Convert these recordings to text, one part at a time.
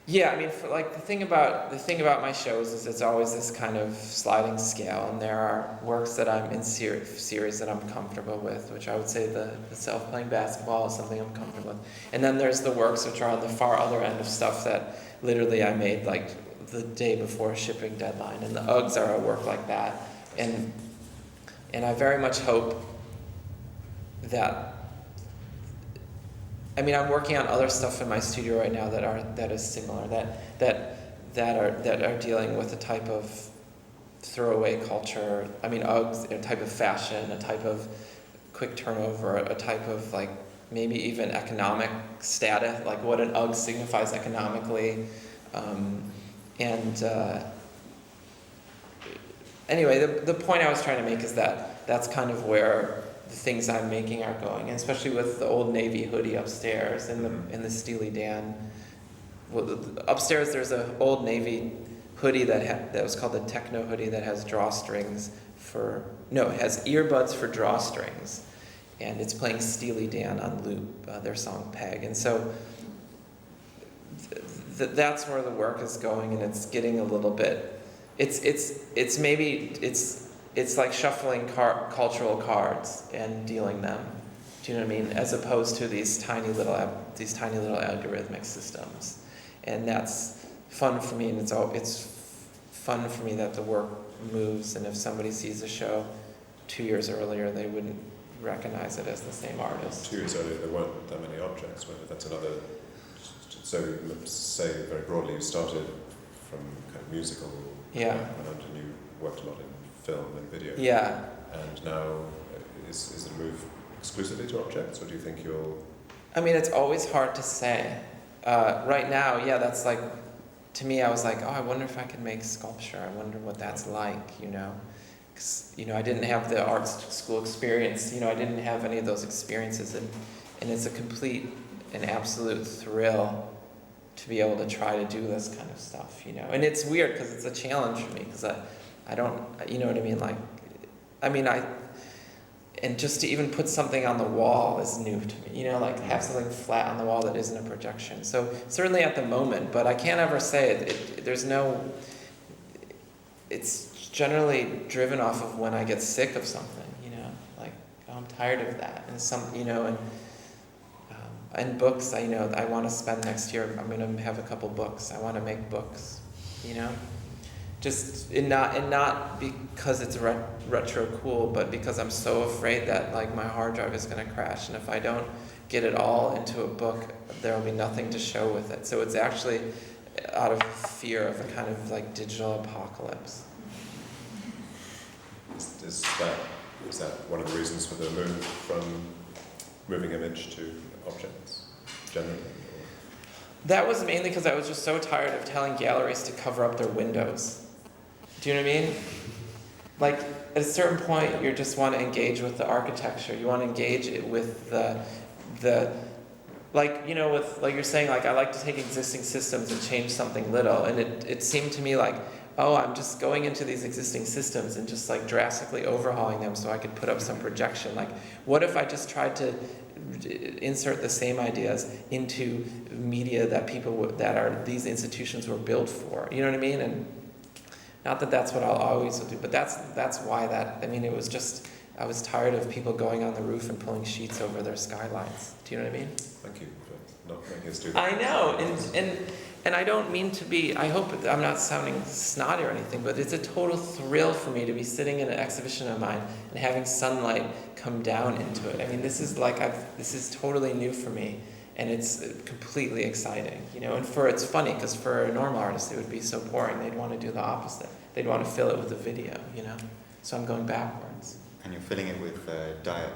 Yeah, I mean, the thing about my shows is it's always this kind of sliding scale, and there are works that I'm in series that I'm comfortable with, which I would say the self-playing basketball is something I'm comfortable with, and then there's the works which are on the far other end of stuff that literally I made like the day before a shipping deadline, and the Uggs are a work like that, and I very much hope that. I mean, I'm working on other stuff in my studio right now that is similar, that are dealing with a type of throwaway culture. I mean, Uggs, a type of fashion, a type of quick turnover, a type of like maybe even economic status, like what an Ugg signifies economically, anyway, the point I was trying to make is that that's kind of where the things I'm making are going, and especially with the Old Navy hoodie upstairs in the Steely Dan. Well, upstairs there's an Old Navy hoodie that was called the Techno hoodie that has drawstrings it has earbuds for drawstrings, and it's playing Steely Dan on loop, their song Peg, and so that's where the work is going, and it's getting a little bit. It's like shuffling cultural cards and dealing them. Do you know what I mean? As opposed to these tiny little algorithmic systems, and that's fun for me. And it's fun for me that the work moves. And if somebody sees a show 2 years earlier, they wouldn't recognize it as the same artist. 2 years earlier, there weren't that many objects. Whether that's another. So let's say very broadly, you started from kind of musical. Yeah. And you worked a lot in film and video. Yeah. And now, is it a move exclusively to objects, or do you think you'll... I mean, it's always hard to say. Right now, yeah, that's like, to me, I was like, oh, I wonder if I could make sculpture. I wonder what that's like, you know? 'Cause, you know, I didn't have the art school experience, you know, I didn't have any of those experiences, and it's a complete and absolute thrill to be able to try to do this kind of stuff, you know? And it's weird, because it's a challenge for me, because I don't, you know what I mean? Like, and just to even put something on the wall is new to me, you know, like have something flat on the wall that isn't a projection. So certainly at the moment, but I can't ever say it. It's generally driven off of when I get sick of something, you know, like, oh, I'm tired of that. And and books, I want to spend next year, I'm going to have a couple books. I want to make books, you know? Not because it's retro cool, but because I'm so afraid that like my hard drive is going to crash, and if I don't get it all into a book, there will be nothing to show with it. So it's actually out of fear of a kind of like digital apocalypse. Is that one of the reasons for the move from moving image to objects generally? That was mainly because I was just so tired of telling galleries to cover up their windows. Do you know what I mean? Like, at a certain point, you just want to engage with the architecture. You want to engage it with like, you know, with, like you're saying, like, I like to take existing systems and change something little. And it seemed to me like, oh, I'm just going into these existing systems and just, like, drastically overhauling them so I could put up some projection. Like, what if I just tried to insert the same ideas into media that these institutions were built for? You know what I mean? And not that that's what I'll always do, but that's why it was just, I was tired of people going on the roof and pulling sheets over their skylines. Do you know what I mean? Thank you for not making us do that. I know, and I don't mean to be, I hope I'm not sounding snotty or anything, but it's a total thrill for me to be sitting in an exhibition of mine and having sunlight come down into it. I mean, this is totally new for me. And it's completely exciting, you know. And it's funny, because for a normal artist, it would be so boring. They'd want to do the opposite. They'd want to fill it with a video, you know. So I'm going backwards. And you're filling it with diet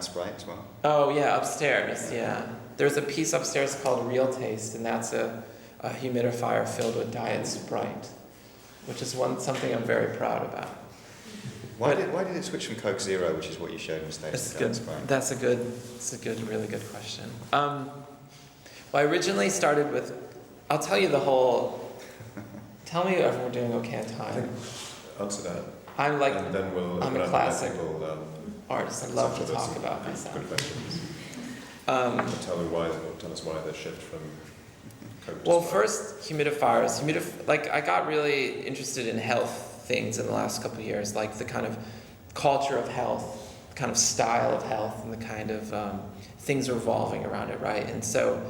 Sprite as well? Oh yeah, upstairs. Yeah, there's a piece upstairs called Real Taste, and that's a humidifier filled with Diet Sprite, which is something I'm very proud about. Why did it switch from Coke Zero, which is what you showed in stage, to Diet Sprite? It's a really good question. Well, I originally started with, I'll tell you the whole, tell me if we're doing okay on time. Answer that. I'm like, and then I'm a classic artist. I love to talk about myself. Good questions. Tell us why the shift from Coke Well, just first humidifiers. Like I got really interested in health things in the last couple of years, like the kind of culture of health, the kind of style of health, and the kind of things revolving around it, right? And so,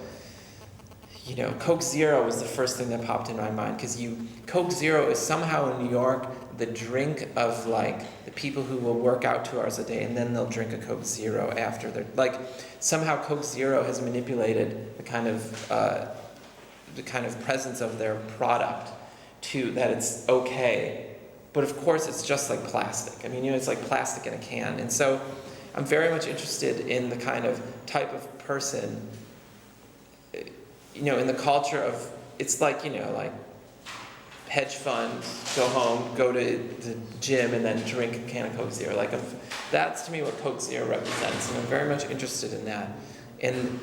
you know, Coke Zero was the first thing that popped in my mind because Coke Zero is somehow in New York the drink of like the people who will work out 2 hours a day and then they'll drink a Coke Zero after they're like somehow Coke Zero has manipulated the kind of presence of their product to that it's okay, but of course it's just like plastic. I mean, you know, it's like plastic in a can, and so I'm very much interested in the kind of type of person, you know, in the culture of it's like, you know, like hedge fund, go home, go to the gym, and then drink a can of Coke Zero. Like, that's to me what Coke Zero represents, and I'm very much interested in that. And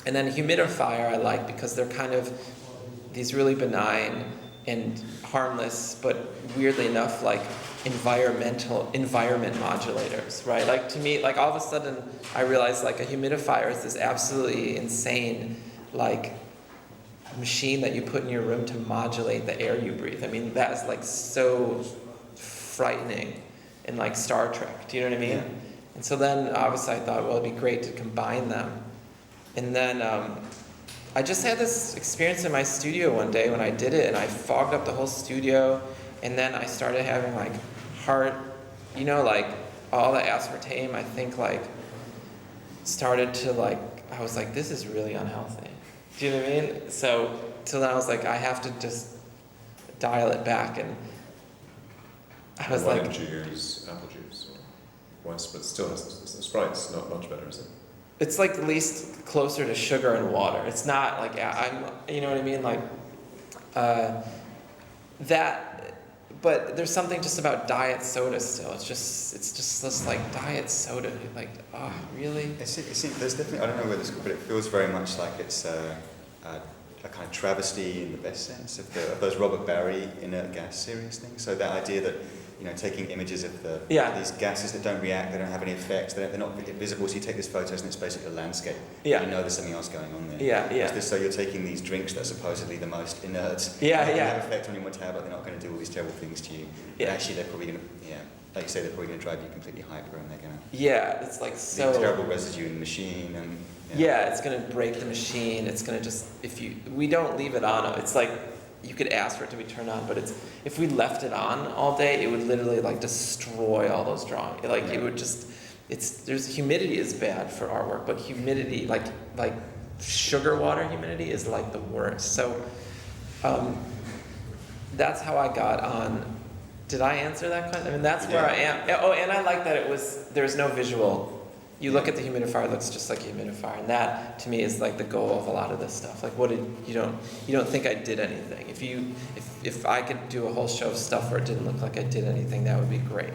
then humidifier I like because they're kind of these really benign and harmless, but weirdly enough, like environment modulators, right? Like to me, like all of a sudden I realized like a humidifier is this absolutely insane, like machine that you put in your room to modulate the air you breathe. I mean, that is like so frightening in like Star Trek. Do you know what I mean? Yeah. And so then obviously I thought, well, it'd be great to combine them. And then I just had this experience in my studio one day when I did it, and I fogged up the whole studio, and then I started having like heart, you know, like all the aspartame, I think like started to like, I was like, this is really unhealthy. Do you know what I mean? So then I was like, I have to just dial it back, and I was why like, didn't you use apple juice? Or but still, Sprite's not much better, is it? it's like the least closer to sugar and water. It's not like you know what I mean? Like that, but there's something just about diet soda still. It's just like diet soda. Like, oh, really? There's definitely, I don't know where this, but it feels very much like it's a kind of travesty in the best sense of those Robert Barry inert gas series things. So that idea that, you know, taking images of these gases that don't react, they don't have any effects, they're not visible, so you take this photos and it's basically a landscape. Yeah. You know there's something else going on there. Yeah. So you're taking these drinks that are supposedly the most inert. Yeah. They have effect on your metabolism, they're not going to do all these terrible things to you. Yeah. But actually they're probably going to, like you say, they're probably going to drive you completely hyper, and they're going to Yeah, it's like so... terrible residue in the machine. And Yeah, it's going to break the machine. It's going to just, we don't leave it on. It's like, you could ask for it to be turned on, but if we left it on all day, it would literally like destroy all those drawings. Like it would just, humidity is bad for artwork, but humidity, like sugar water humidity is like the worst. So that's how I got on. Did I answer that question? I mean, that's where I am. Oh, and I like that there's no visual. You look at the humidifier, it looks just like a humidifier, and that to me is like the goal of a lot of this stuff. Like, you don't think I did anything. If I could do a whole show of stuff where it didn't look like I did anything, that would be great.